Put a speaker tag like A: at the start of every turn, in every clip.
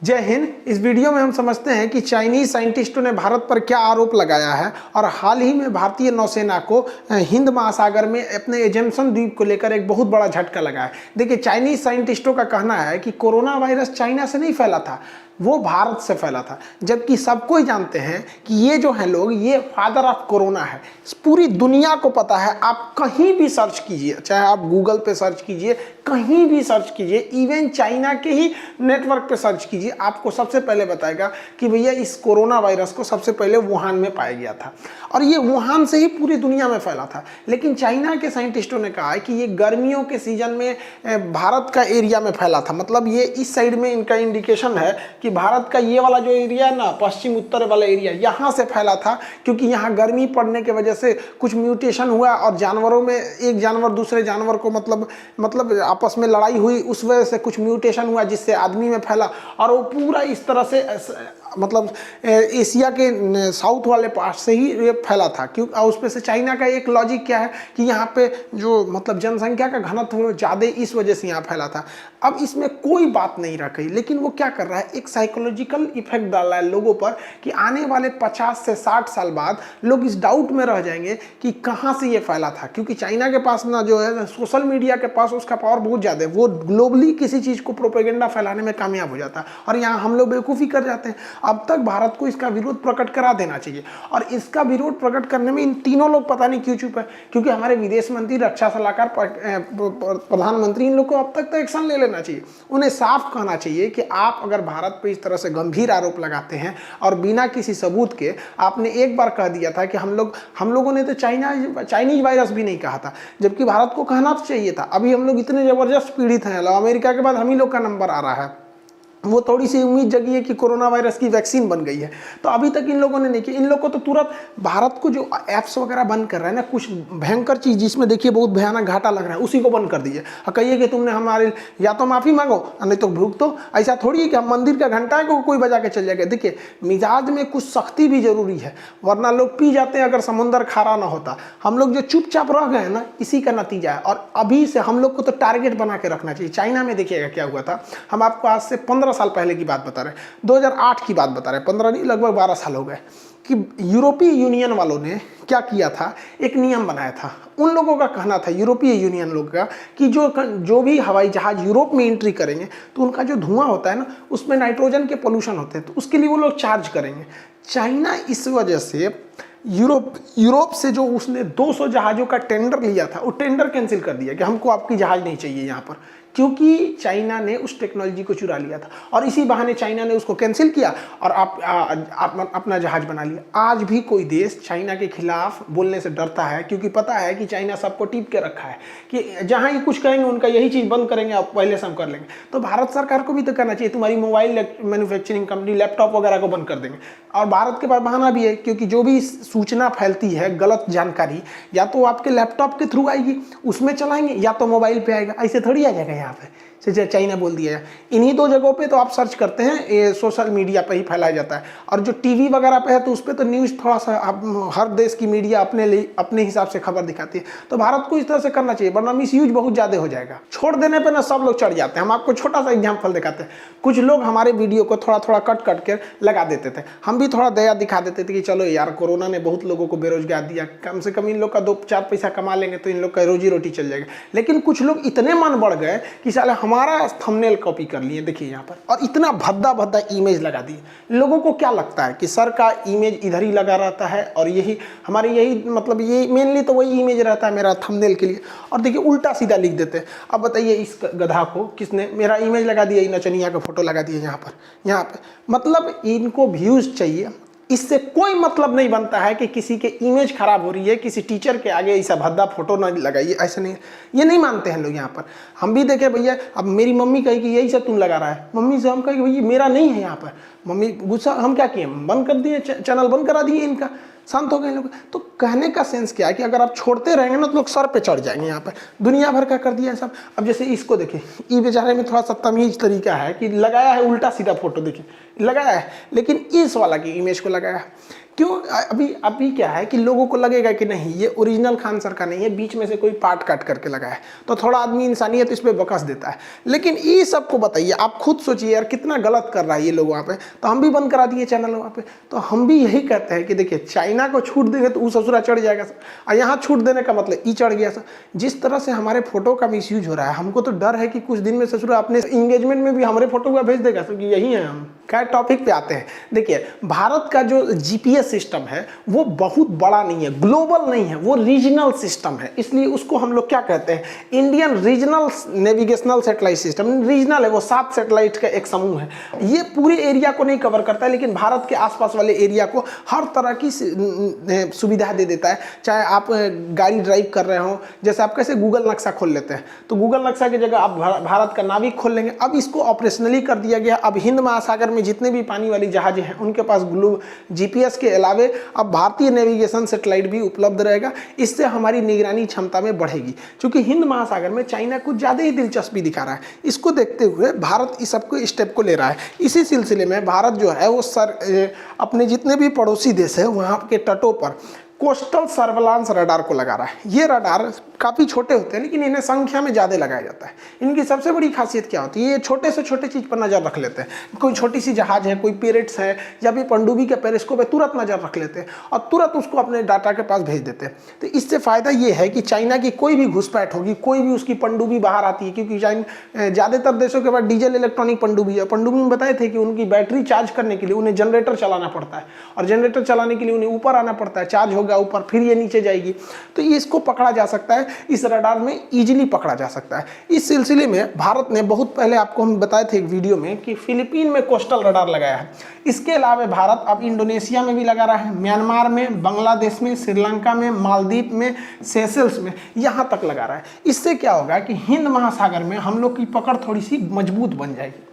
A: जय हिंद। इस वीडियो में हम समझते हैं कि चाइनीज साइंटिस्टों ने भारत पर क्या आरोप लगाया है और हाल ही में भारतीय नौसेना को हिंद महासागर में अपने एजम्पशन द्वीप को लेकर एक बहुत बड़ा झटका लगा है। देखिए, चाइनीज साइंटिस्टों का कहना है कि कोरोना वायरस चाइना से नहीं फैला था, वो भारत से फैला था, जबकि सबको ही जानते हैं कि ये जो है लोग, ये फादर ऑफ कोरोना है। पूरी दुनिया को पता है। आप कहीं भी सर्च कीजिए, चाहे आप गूगल पे सर्च कीजिए, कहीं भी सर्च कीजिए, इवन चाइना के ही नेटवर्क पे सर्च कीजिए, आपको सबसे पहले बताएगा कि भैया इस कोरोना वायरस को सबसे पहले वुहान में पाया गया था और ये वुहान से ही पूरी दुनिया में फैला था। लेकिन चाइना के साइंटिस्टों ने कहा है कि ये गर्मियों के सीजन में भारत का एरिया में फैला था। मतलब ये इस साइड में इनका इंडिकेशन है कि भारत का ये वाला जो एरिया है ना, पश्चिम उत्तर वाला एरिया, यहाँ से फैला था, क्योंकि यहाँ गर्मी पड़ने की वजह से कुछ म्यूटेशन हुआ और जानवरों में एक जानवर दूसरे जानवर को मतलब आपस में लड़ाई हुई, उस वजह से कुछ म्यूटेशन हुआ जिससे आदमी में फैला और वो पूरा इस तरह से मतलब एशिया के साउथ वाले पार्ट से ही ये फैला था। क्यों? उस पे से चाइना का एक लॉजिक क्या है कि यहाँ पे जो मतलब जनसंख्या का घनत्व ज़्यादा, इस वजह से यहाँ फैला था। अब इसमें कोई बात नहीं रखी, लेकिन वो क्या कर रहा है, एक साइकोलॉजिकल इफेक्ट डाल रहा है लोगों पर कि आने वाले 50 से 60 साल बाद लोग इस डाउट में रह जाएंगे कि कहाँ से ये फैला था। क्योंकि चाइना के पास ना जो है सोशल मीडिया के पास उसका पावर बहुत ज़्यादा है, वो ग्लोबली किसी चीज़ को प्रोपेगेंडा फैलाने में कामयाब हो जाता है और यहाँ हम लोग बेवकूफ़ी कर जाते हैं। अब तक भारत को इसका विरोध प्रकट करा देना चाहिए और इसका विरोध प्रकट करने में इन तीनों लोग पता नहीं क्यों चुप है, क्योंकि हमारे विदेश मंत्री, रक्षा सलाहकार, प्रधानमंत्री, इन लोग को अब तक तो एक्शन ले लेना चाहिए। उन्हें साफ कहना चाहिए कि आप अगर भारत पर इस तरह से गंभीर आरोप लगाते हैं और बिना किसी सबूत के, आपने एक बार कह दिया था कि हम लोगों ने तो चाइनीज वायरस भी नहीं कहा था, जबकि भारत को कहना तो चाहिए था। अभी हम लोग इतने जबरदस्त पीड़ित हैं, अमेरिका के बाद हम ही लोग का नंबर आ रहा है। वो थोड़ी सी उम्मीद जगी है कि कोरोना वायरस की वैक्सीन बन गई है, तो अभी तक इन लोगों ने नहीं किया। इन लोगों को तो तुरंत भारत को जो ऐप्स वगैरह बंद कर रहा है ना, कुछ भयंकर चीज़ जिसमें देखिए बहुत भयानक घाटा लग रहा है, उसी को बंद कर दीजिए और कहिए कि तुमने हमारे, या तो माफ़ी मांगो नहीं तो भूख। तो ऐसा थोड़ी है कि हम मंदिर का घंटा है को कोई बजा के चल जाएगा। देखिए, मिजाज में कुछ सख्ती भी जरूरी है, वरना लोग पी जाते हैं। अगर समुंदर खारा ना होता, हम लोग जो चुपचाप रह गए ना, इसी का नतीजा है। और अभी से हम लोग को तो टारगेट बना के रखना चाहिए। चाइना में देखिएगा क्या हुआ था। हम आपको आज से 15 साल पहले की बात बता रहे हैं, 2008 की बात बता रहे हैं, 15 नहीं लगभग 12 साल हो गए, कि यूरोपीय यूनियन वालों ने क्या किया था, एक नियम बनाया था। उन लोगों का कहना था, यूरोपीय यूनियन लोगों का, कि जो भी हवाई जहाज यूरोप में एंट्री करेंगे तो उनका जो धुआं होता है ना, उसमें नाइट्रोजन के पोल्यूशन होते हैं, तो उसके लिए वो लोग चार्ज करेंगे। चाइना इस वजह से यूरोप से जो उसने 200 जहाज़ों का टेंडर लिया था, वो टेंडर कैंसिल कर दिया कि हमको आपकी जहाज़ नहीं चाहिए यहाँ पर, क्योंकि चाइना ने उस टेक्नोलॉजी को चुरा लिया था। और इसी बहाने चाइना ने उसको कैंसिल किया और आप अपना जहाज़ बना लिया। आज भी कोई देश चाइना के खिलाफ बोलने से डरता है, क्योंकि पता है कि चाइना सबको टीप के रखा है कि जहाँ ही कुछ कहेंगे उनका यही चीज़ बंद करेंगे, आप पहले से हम कर लेंगे। तो भारत सरकार को भी तो करना चाहिए, तुम्हारी मोबाइल मैन्युफैक्चरिंग कंपनी, लैपटॉप वगैरह को बंद कर देंगे। और भारत के पास बहाना भी है, क्योंकि जो भी सूचना फैलती है, गलत जानकारी, या तो आपके लैपटॉप के थ्रू आएगी, उसमें चलाएंगे, या तो मोबाइल पे आएगा। ऐसे थोड़ी आ जाएगा यहाँ पे से चाइना बोल दिया है। इन्हीं दो जगहों पे तो आप सर्च करते हैं, ये सोशल मीडिया पे ही फैलाया जाता है। और जो टीवी वगैरह पे है तो उस पर तो न्यूज़ थोड़ा सा, हर देश की मीडिया अपने हिसाब से खबर दिखाती है। तो भारत को इस तरह से करना चाहिए, वरना मिसयूज बहुत ज़्यादा हो जाएगा। छोड़ देने पर ना सब लोग चढ़ जाते हैं। हम आपको छोटा सा एग्जाम्पल दिखाते हैं। कुछ लोग हमारे वीडियो को थोड़ा थोड़ा कट कर लगा देते थे, हम भी थोड़ा दया दिखा देते थे कि चलो यार, कोरोना ने बहुत लोगों को बेरोजगार दिया, कम से कम इन लोग का 2-4 पैसा कमा लेंगे तो इन लोग का रोजी रोटी चल जाएगा। लेकिन कुछ लोग इतने मन बढ़ गए कि साले हमारा थंबनेल कॉपी कर लिए, देखिए यहाँ पर, और इतना भद्दा इमेज लगा दिए। लोगों को क्या लगता है कि सर का इमेज इधर ही लगा रहता है और यही हमारे, यही मतलब ये मेनली तो वही इमेज रहता है मेरा थंबनेल के लिए। और देखिए उल्टा सीधा लिख देते हैं। अब बताइए, इस गधा को किसने मेरा इमेज लगा दिया, नचनिया का फोटो लगा दिया यहाँ पर। मतलब इनको व्यूज चाहिए, इससे कोई मतलब नहीं बनता है कि किसी के इमेज खराब हो रही है, किसी टीचर के आगे ऐसा भद्दा फोटो ना लगाइए, ऐसा नहीं, ये नहीं मानते हैं लोग यहाँ पर। हम भी देखे भैया, अब मेरी मम्मी कही कि यही सब तुम लगा रहा है, मम्मी से हम कहे कि भैया मेरा नहीं है यहाँ पर। मम्मी गुस्सा, हम क्या किए, बंद कर दिए, चैनल बंद करा दिए इनका, शांत हो गए लोग। तो कहने का सेंस क्या है कि अगर आप छोड़ते रहेंगे ना तो लोग सर पे चढ़ जाएंगे। यहाँ पर दुनिया भर का कर दिया है सब। अब जैसे इसको देखिए, ये बेचारे में थोड़ा सा तमीज तरीका है कि लगाया है उल्टा सीधा फोटो, देखिए लगाया है, लेकिन इस वाला की इमेज को लगाया है। क्यों? अभी क्या है कि लोगों को लगेगा कि नहीं ये ओरिजिनल खान सर का नहीं है, बीच में से कोई पार्ट काट करके लगा है, तो थोड़ा आदमी इंसानियत इस पर बकस देता है। लेकिन ये सबको बताइए, आप खुद सोचिए यार कितना गलत कर रहा है ये लोग वहाँ पे। तो हम भी बंद करा दिए चैनल वहाँ पे। तो हम भी यही कहते हैं कि देखिए चाइना को छूट देंगे तो वो ससुरा चढ़ जाएगा सर, और यहाँ छूट देने का मतलब ई चढ़ गया सर। जिस तरह से हमारे फोटो का मिसयूज हो रहा है, हमको तो डर है कि कुछ दिन में ससुरा अपने इंगेजमेंट में भी हमारे फोटो का भेज देगा सर कि यही है हम। क्या टॉपिक पे आते हैं, देखिए भारत का जो जीपीएस सिस्टम है वो बहुत बड़ा नहीं है, ग्लोबल नहीं है, वो रीजनल सिस्टम है। इसलिए उसको हम लोग क्या कहते हैं, Indian regional navigational satellite system. Regional है वो 7 सैटेलाइट का एक समूह है। ये पूरे एरिया को नहीं कवर करता है, लेकिन भारत के आसपास वाले एरिया को हर तरह की सुविधा दे देता है। चाहे आप गाड़ी ड्राइव कर रहे हो, जैसे आप कैसे गूगल नक्शा खोल लेते हैं, तो गूगल नक्शा की जगह आप भारत का नाविक खोल लेंगे। अब इसको ऑपरेशनली कर दिया गया। अब हिंद महासागर में जितने भी पानी वाली जहाजें हैं उनके पास जीपीएस के अलावे अब भारतीय नेविगेशन सैटेलाइट भी उपलब्ध रहेगा। इससे हमारी निगरानी क्षमता में बढ़ेगी, क्योंकि हिंद महासागर में चाइना कुछ ज़्यादा ही दिलचस्पी दिखा रहा है। इसको देखते हुए भारत इस सबको स्टेप को ले रहा है। इसी सिलसिले में भारत जो है वो अपने जितने भी पड़ोसी देश है वहाँ के तटों पर कोस्टल सर्वेलांस रडार को लगा रहा है। ये रडार काफ़ी छोटे होते हैं, लेकिन इन्हें संख्या में ज़्यादा लगाया जाता है। इनकी सबसे बड़ी खासियत क्या होती है, ये छोटे से छोटे चीज़ पर नज़र रख लेते हैं। कोई छोटी सी जहाज है, कोई पेरेट्स है, या भी पनडुब्बी के पेरिस्कोप है, तुरंत नज़र रख लेते हैं और तुरंत उसको अपने डाटा के पास भेज देते हैं। तो इससे फ़ायदा ये है कि चाइना की कोई भी घुसपैठ होगी, कोई भी उसकी पनडुब्बी बाहर आती है, क्योंकि ज़्यादातर देशों के पास डीजल इलेक्ट्रॉनिक पनडुब्बी है। पनडुब्बी में बताए थे कि उनकी बैटरी चार्ज करने के लिए उन्हें जनरेटर चलाना पड़ता है, और जनरेटर चलाने के लिए उन्हें ऊपर आना पड़ता है, चार्ज होगा ऊपर, फिर ये नीचे जाएगी। तो ये इसको पकड़ा जा सकता है, इस रडार में इजीली पकड़ा जा सकता है। इस सिलसिले में भारत ने बहुत पहले आपको हम बताए थे एक वीडियो में कि फिलीपीन में कोस्टल रडार लगाया है। इसके अलावा भारत अब इंडोनेशिया में भी लगा रहा है, म्यांमार में, बांग्लादेश में, श्रीलंका में, मालदीव में, सेशल्स में, यहाँ तक लगा रहा है। इससे क्या होगा कि हिंद महासागर में हम लोग की पकड़ थोड़ी सी मजबूत बन जाएगी।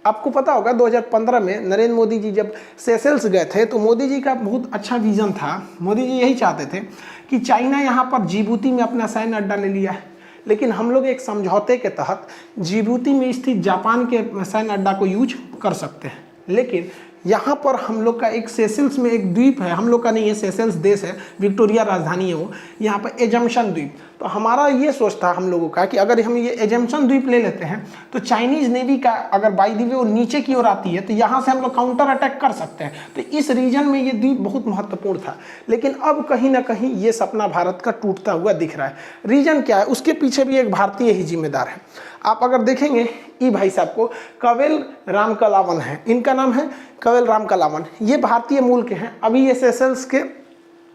A: आपको पता होगा 2015 में नरेंद्र मोदी जी जब सेशल्स गए थे तो मोदी जी का बहुत अच्छा विजन था। मोदी जी यही चाहते थे कि चाइना यहाँ पर जिबूती में अपना सैन्य अड्डा ले लिया है, लेकिन हम लोग एक समझौते के तहत जिबूती में स्थित जापान के सैन्य अड्डा को यूज कर सकते हैं। लेकिन यहाँ पर हम लोग का एक सेशल्स में एक द्वीप है, हम लोग का नहीं है, सेशल्स देश है, विक्टोरिया राजधानी है वो, यहाँ पर एजम्पशन द्वीप। तो हमारा ये सोच था हम लोगों का कि अगर हम ये एजम्पशन द्वीप ले लेते हैं तो चाइनीज़ नेवी का अगर बाई द वे वो नीचे की ओर आती है तो यहाँ से हम लोग काउंटर अटैक कर सकते हैं। तो इस रीजन में ये द्वीप बहुत महत्वपूर्ण था, लेकिन अब कहीं ना कहीं ये सपना भारत का टूटता हुआ दिख रहा है। रीजन क्या है, उसके पीछे भी एक भारतीय ही जिम्मेदार है। आप अगर देखेंगे ई भाई साहब को कवेल रामकलावन है, इनका नाम है कवेल रामकलावन, ये भारतीय मूल के हैं। अभी ये सेशल्स के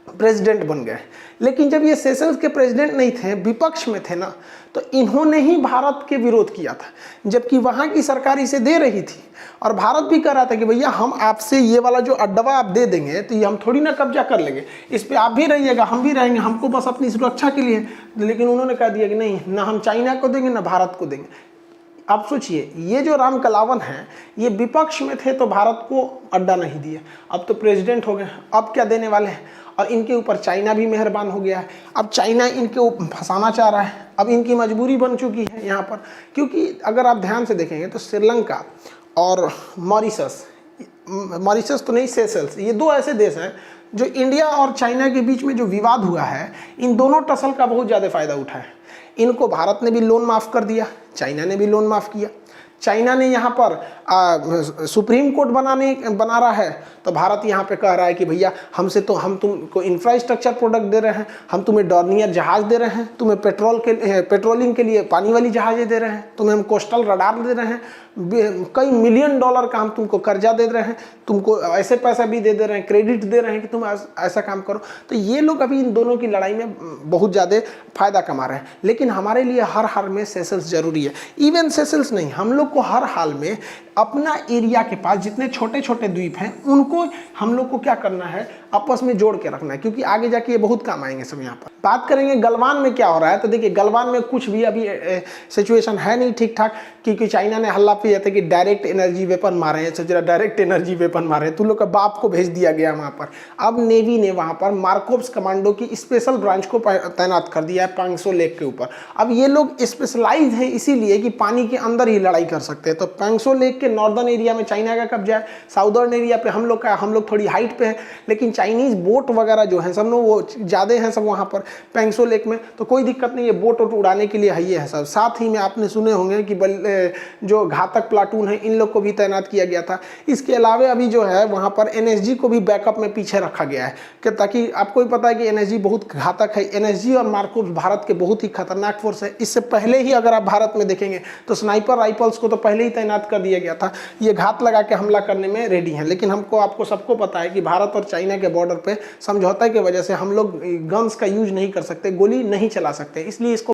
A: प्रेसिडेंट बन गए, लेकिन जब ये सेशल्स के प्रेसिडेंट नहीं थे, विपक्ष में थे ना, तो इन्होंने ही भारत के विरोध किया था, जबकि वहाँ की सरकार इसे दे रही थी। और भारत भी कह रहा था कि भैया हम आपसे ये वाला जो अड्डा आप दे देंगे तो ये हम थोड़ी ना कब्जा कर लेंगे, इस पर आप भी रहिएगा हम भी रहेंगे, हमको बस अपनी सुरक्षा के लिए। लेकिन उन्होंने कह दिया कि नहीं, ना हम चाइना को देंगे ना भारत को देंगे। आप सोचिए, ये जो रामकलावन हैं ये विपक्ष में थे तो भारत को अड्डा नहीं दिए, अब तो प्रेसिडेंट हो गए, अब क्या देने वाले हैं। और इनके ऊपर चाइना भी मेहरबान हो गया है। अब चाइना इनके ऊपर फंसाना चाह रहा है, अब इनकी मजबूरी बन चुकी है यहाँ पर। क्योंकि अगर आप ध्यान से देखेंगे तो श्रीलंका और मॉरिशस तो नहीं, सेशल्स, ये दो ऐसे देश हैं जो इंडिया और चाइना के बीच में जो विवाद हुआ है, इन दोनों टसल का बहुत ज़्यादा फ़ायदा उठाया। इनको भारत ने भी लोन माफ़ कर दिया, चाइना ने भी लोन माफ़ किया। चाइना ने यहाँ पर सुप्रीम कोर्ट बना रहा है, तो भारत यहाँ पे कह रहा है कि भैया हम तुमको इंफ्रास्ट्रक्चर प्रोडक्ट दे रहे हैं, हम तुम्हें डॉर्नियर जहाज़ दे रहे हैं, तुम्हें पेट्रोलिंग के लिए पानी वाली जहाज़ें दे रहे हैं, तुम्हें हम कोस्टल रडार दे रहे हैं, कई मिलियन डॉलर का हम तुमको कर्जा दे रहे हैं, तुमको ऐसे पैसा भी दे रहे हैं, क्रेडिट दे रहे हैं कि तुम ऐसा काम करो। तो ये लोग अभी इन दोनों की लड़ाई में बहुत ज़्यादा फ़ायदा कमा रहे हैं। लेकिन हमारे लिए हर हाल में सेशल्स ज़रूरी है। इवन सेशल्स नहीं, हम लोग को हर हाल में अपना एरिया के पास जितने छोटे छोटे द्वीप हैं उनको हम लोग को क्या करना है, आपस में जोड़ के रखना है, क्योंकि आगे जाके ये बहुत काम आएंगे सब। यहाँ पर बात करेंगे गलवान में क्या हो रहा है, तो देखिए गलवान में कुछ भी अभी सिचुएशन है नहीं ठीक ठाक, क्योंकि चाइना ने हल्ला किया था कि डायरेक्ट एनर्जी वेपन मारे हैं, सोच रहा डायरेक्ट एनर्जी वेपन मारे, तुम लोग का बाप को भेज दिया गया वहाँ पर। अब नेवी ने वहाँ पर मार्कोव्स कमांडो की स्पेशल ब्रांच को तैनात कर दिया है 500 लेक के ऊपर। अब ये लोग स्पेशलाइज हैं इसीलिए कि पानी के अंदर ही लड़ाई कर कर सकते। तो पैंगसो लेक के नॉर्दर्न एरिया में चाइना का कब्जा है, साउदर्न एरिया पे हम लोग थोड़ी हाइट पे हैं, लेकिन चाइनीज़ बोट वगैरह जो है सब लोग वो ज़्यादा हैं सब वहाँ पर पैंगसो लेक में, तो कोई दिक्कत नहीं है, बोट उड़ाने के लिए है सब। साथ ही में आपने सुने होंगे कि जो घातक प्लाटून है इन लोग को भी तैनात किया गया था। इसके अलावा अभी जो है वहाँ पर एनएसजी को भी बैकअप में पीछे रखा गया है कि ताकि आपको भी पता है कि एनएसजी बहुत घातक है। एनएसजी और मार्कोव्स भारत के बहुत ही खतरनाक फोर्स है। इससे पहले ही अगर आप भारत में देखेंगे तो स्नाइपर राइफल्स को तो पहले ही तैनात कर दिया गया था, ये घात लगा के हमला करने में रेडी हैं। लेकिन आपको सबको पता है कि भारत और चाइना के बॉर्डर पे समझौता की वजह से हम लोग गन्स का यूज नहीं कर सकते, गोली नहीं चला सकते, इसलिए इसको